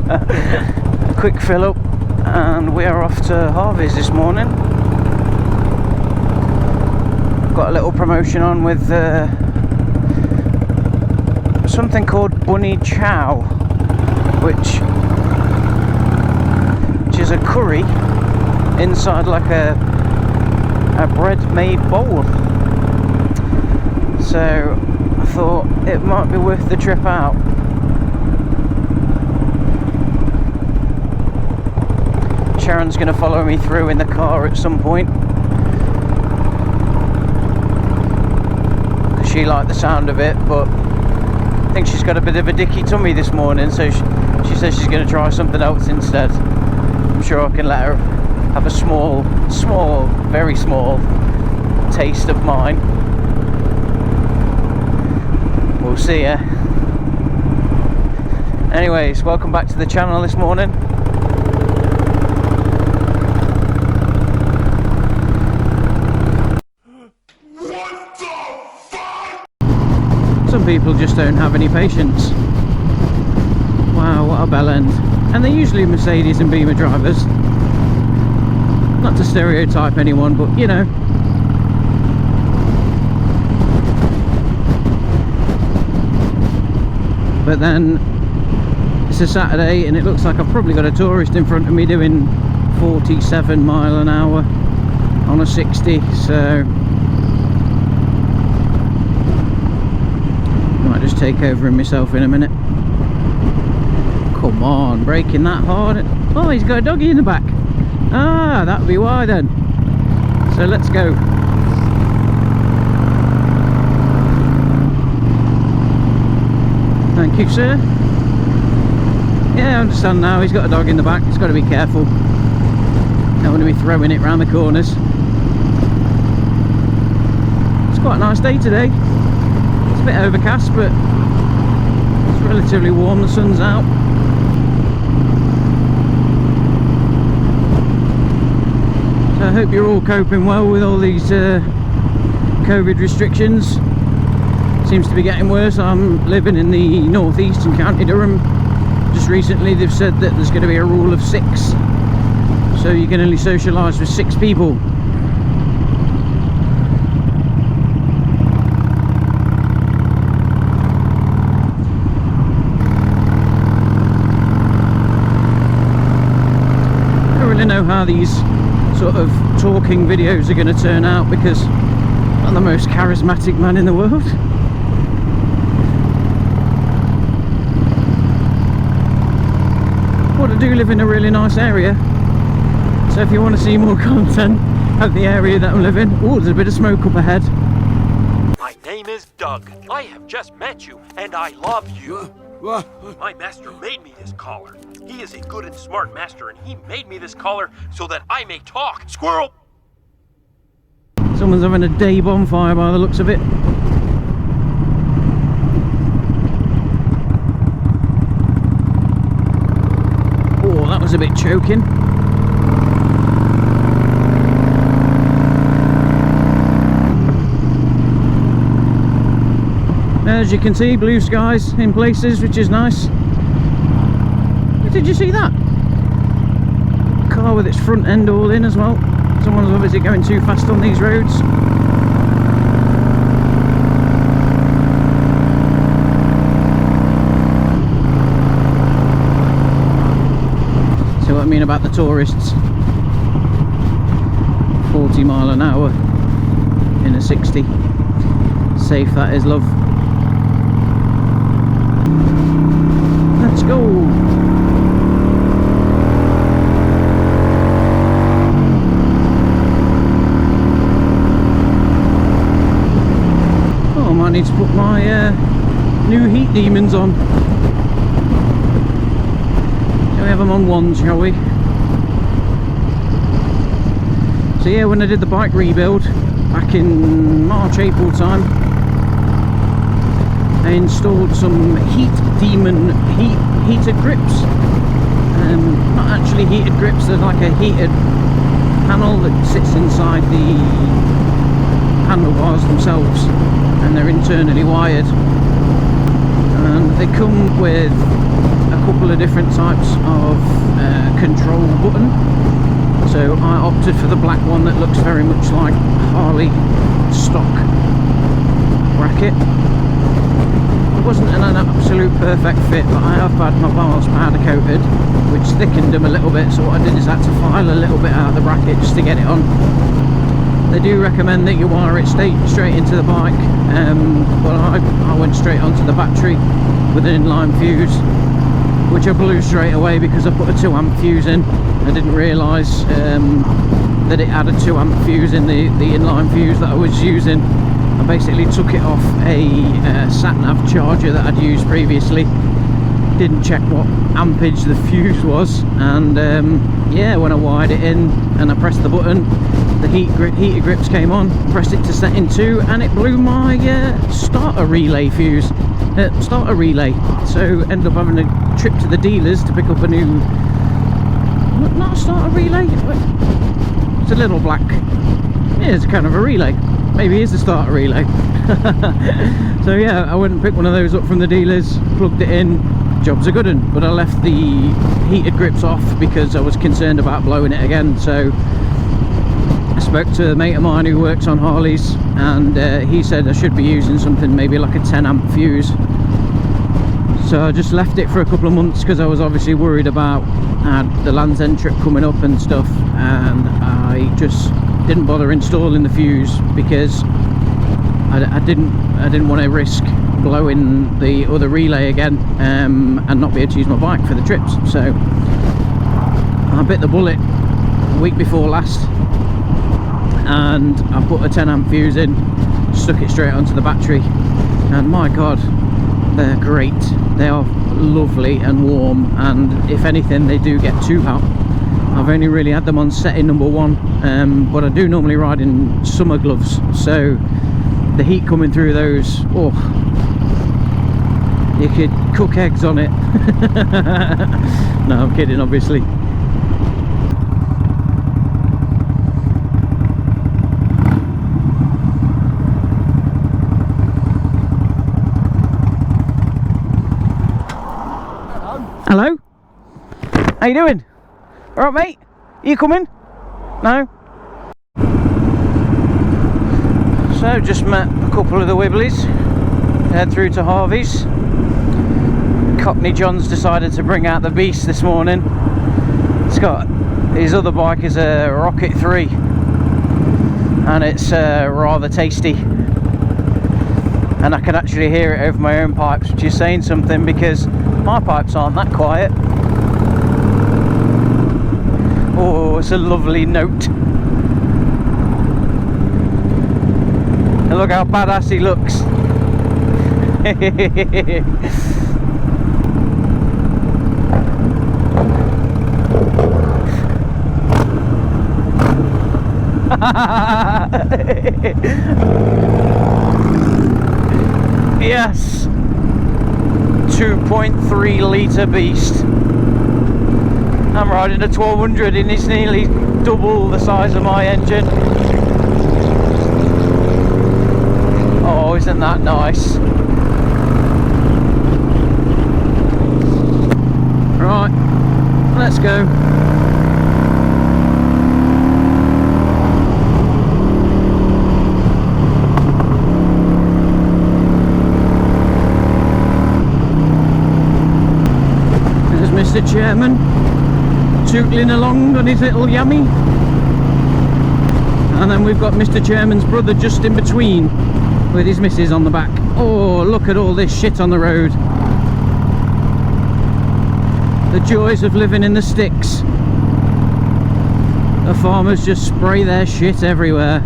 A quick fill up, and we are off to Harvey's this morning. Got a little promotion on with something called Bunny Chow, which is a curry inside like a bread made bowl. So I thought it might be worth the trip out. Sharon's going to follow me through in the car at some point. She liked the sound of it, but I think she's got a bit of a dicky tummy this morning, so she says she's going to try something else instead. I'm sure I can let her have a small, very small taste of mine. We'll see ya. Anyways, welcome back to the channel this morning. Some people just don't have any patience. Wow, what a bell end. And they're usually Mercedes and Beamer drivers. Not to stereotype anyone, but you know. But then it's a Saturday and it looks like I've probably got a tourist in front of me doing 47 mile an hour on a 60, so might just take over myself in a minute. Come on, braking that hard. Oh, he's got a doggy in the back. Ah, that'll be why then. So let's go. Thank you, sir. Yeah, I understand now. He's got a dog in the back. He's got to be careful. Don't want to be throwing it round the corners. It's quite a nice day today. It's a bit overcast, but it's relatively warm. The sun's out. So I hope you're all coping well with all these COVID restrictions. Seems to be getting worse. I'm living in the northeast in County Durham. Just recently they've said that there's going to be a rule of 6, so you can only socialise with 6 people. I don't really know how these sort of talking videos are going to turn out, because I'm not the most charismatic man in the world. But I do live in a really nice area, so if you want to see more content of the area that I'm living. Oh, there's a bit of smoke up ahead. My name is Doug. I have just met you and I love you. My master made me this collar. He is a good and smart master, and he made me this collar so that I may talk. Squirrel! Someone's having a day bonfire by the looks of it. Oh, that was a bit choking. As you can see, blue skies in places, which is nice. Did you see that? Car with its front end all in as well. Someone's obviously going too fast on these roads. So what I mean about the tourists. 40 mile an hour in a 60. Safe that is, love. Let's go. Oh, I might need to put my new heat demons on. Shall we have them on ones, shall we? So yeah, when I did the bike rebuild back in March, April time, I installed some heated grips. Not actually heated grips, they're like a heated panel that sits inside the handlebars themselves, and they're internally wired, and they come with a couple of different types of control button. So I opted for the black one that looks very much like Harley stock bracket. It wasn't an absolute perfect fit, but I have had my bars powder coated, which thickened them a little bit, so what I did is I had to file a little bit out of the bracket just to get it on. They do recommend that you wire it straight into the bike, but I went straight onto the battery with an inline fuse, which I blew straight away because I put a 2 amp fuse in. I didn't realise that it had a 2 amp fuse in the inline fuse that I was using. I basically took it off a sat-nav charger that I'd used previously, didn't check what ampage the fuse was, and yeah, when I wired it in and I pressed the button, the heater grips came on, pressed it to setting 2, and it blew my starter relay fuse. Starter relay. So ended up having a trip to the dealers to pick up a new, not a starter relay, it's a little black, yeah, it's kind of a relay, maybe it's a starter relay. So yeah, I went and picked one of those up from the dealers, plugged it in, job's a good one, but I left the heated grips off because I was concerned about blowing it again. So I spoke to a mate of mine who works on Harleys, and he said I should be using something maybe like a 10 amp fuse. So I just left it for a couple of months because I was obviously worried about the Land's End trip coming up and stuff, and I just didn't bother installing the fuse because I didn't want to risk blowing the other relay again and not be able to use my bike for the trips. So I bit the bullet a week before last, and I put a 10 amp fuse in, stuck it straight onto the battery, and my god, they're great. They are lovely and warm, and if anything they do get too hot. I've only really had them on setting number 1, but I do normally ride in summer gloves, so the heat coming through those, oh, you could cook eggs on it. No, I'm kidding, obviously. Hello? How you doing? Alright, mate? Are you coming? No? So, just met a couple of the Wibblies. Head through to Harvey's. Cockney John's decided to bring out the beast this morning. It's got, his other bike is a Rocket 3, and it's rather tasty. And I can actually hear it over my own pipes, which is saying something because my pipes aren't that quiet. Oh, it's a lovely note. And look how badass he looks. Yes, 2.3 litre beast. I'm riding a 1200 and it's nearly double the size of my engine. Oh, isn't that nice? Right, let's go. Mr. Chairman tootling along on his little yummy, and then we've got Mr. Chairman's brother just in between with his missus on the back. Oh, look at all this shit on the road. The joys of living in the sticks. The farmers just spray their shit everywhere.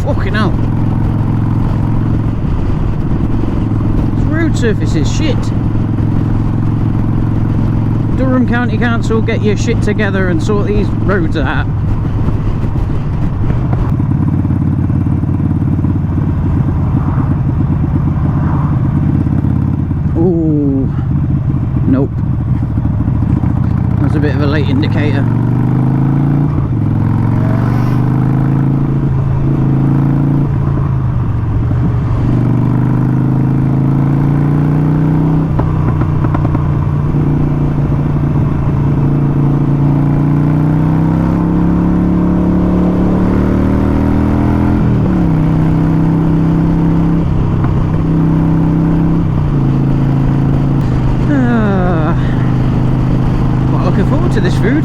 Fucking hell. This road surface is shit. Durham County Council, get your shit together and sort these roads out. Ooh, nope. That's a bit of a late indicator. Looking forward to this food.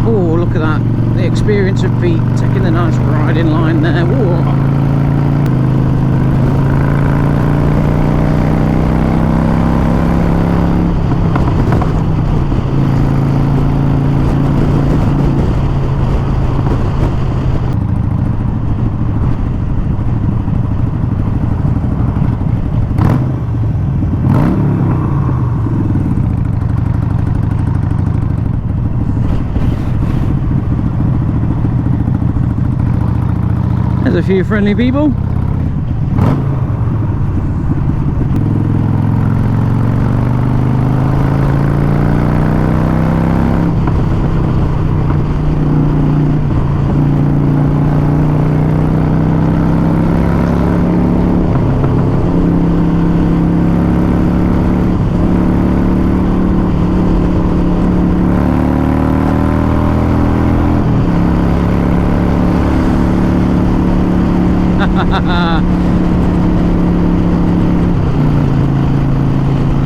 Oh, look at that. The experience of Pete taking the nice riding line there. Whoa. There's a few friendly people.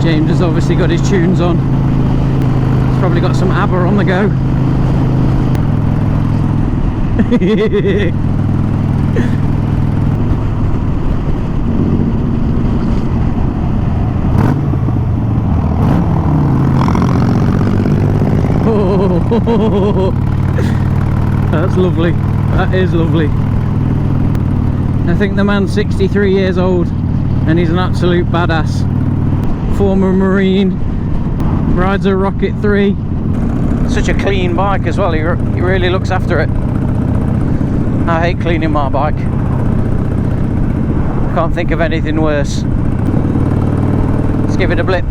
James has obviously got his tunes on. He's probably got some ABBA on the go. Oh, that's lovely. That is lovely. I think the man's 63 years old and he's an absolute badass. Former Marine, rides a Rocket 3. Such a clean bike as well, he really looks after it. I hate cleaning my bike. Can't think of anything worse. Let's give it a blip.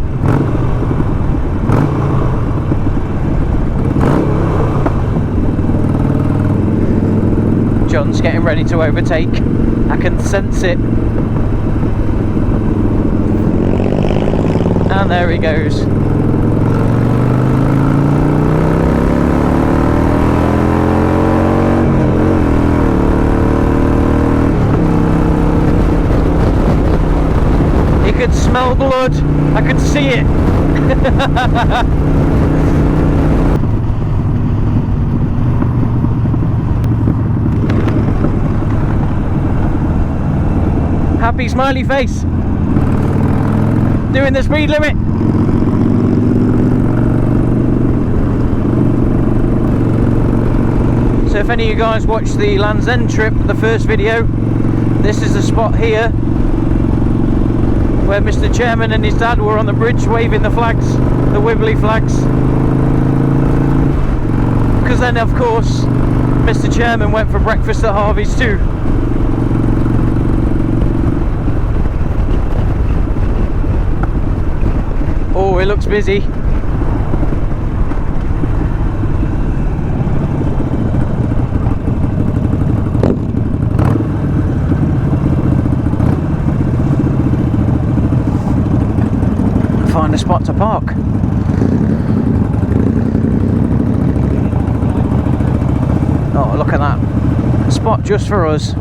John's getting ready to overtake. I can sense it. And there he goes. You could smell blood. I could see it. Happy smiley face. Doing the speed limit. So if any of you guys watched the Land's End trip, the first video, this is the spot here where Mr. Chairman and his dad were on the bridge waving the flags, the wibbly flags. Because then of course Mr. Chairman went for breakfast at Harvey's too. Oh, it looks busy. Find a spot to park. Oh, look at that. A spot just for us.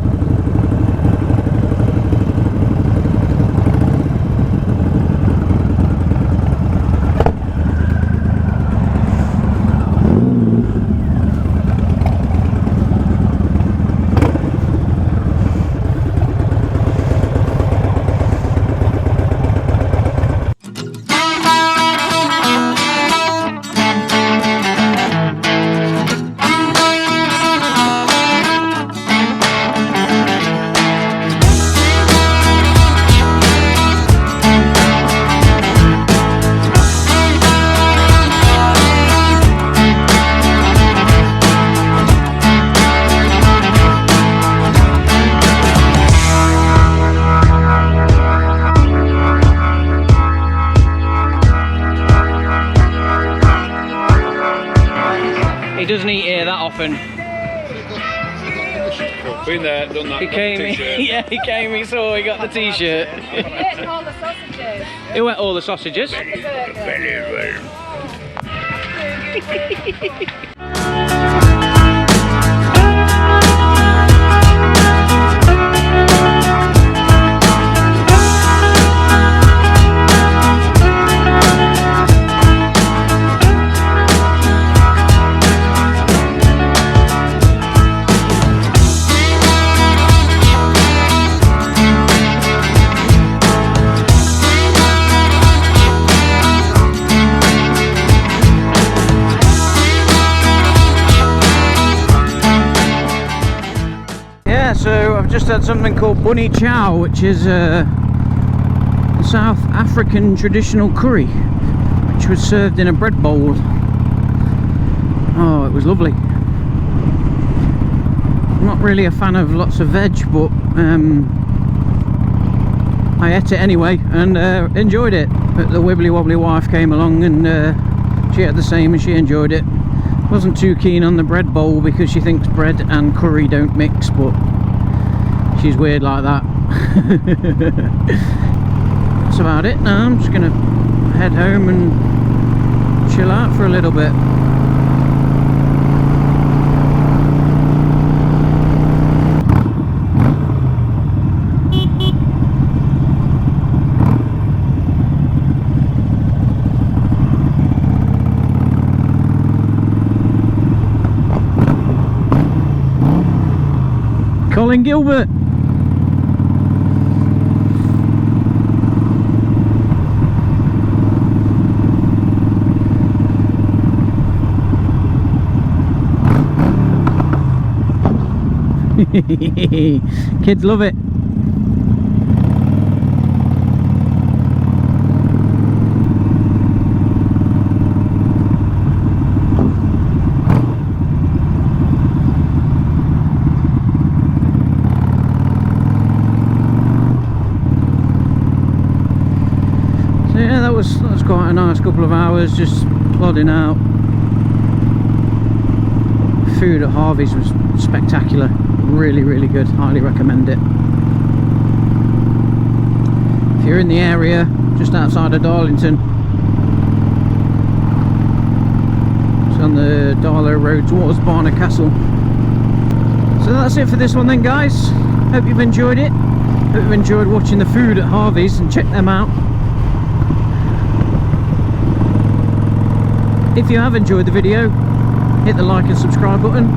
He doesn't eat here that often. Been there, done that. He came, yeah, he came, he saw, he got the t-shirt. He ate all the sausages. Who ate all the sausages? And the burger. So I've just had something called bunny chow, which is a South African traditional curry, which was served in a bread bowl. Oh, it was lovely. I'm not really a fan of lots of veg, but I ate it anyway and enjoyed it. But the wibbly wobbly wife came along and she had the same and she enjoyed it. Wasn't too keen on the bread bowl because she thinks bread and curry don't mix, but she's weird like that. That's about it. Now I'm just gonna head home and chill out for a little bit. Colin Gilbert. Kids love it. So yeah, that was quite a nice couple of hours just plodding out. Food at Harvey's was spectacular. Really good, highly recommend it. If you're in the area just outside of Darlington, it's on the Darlow Road towards Barner Castle. So that's it for this one then, guys. Hope you've enjoyed it. Hope you've enjoyed watching the food at Harvey's, and check them out. If you have enjoyed the video, hit the like and subscribe button.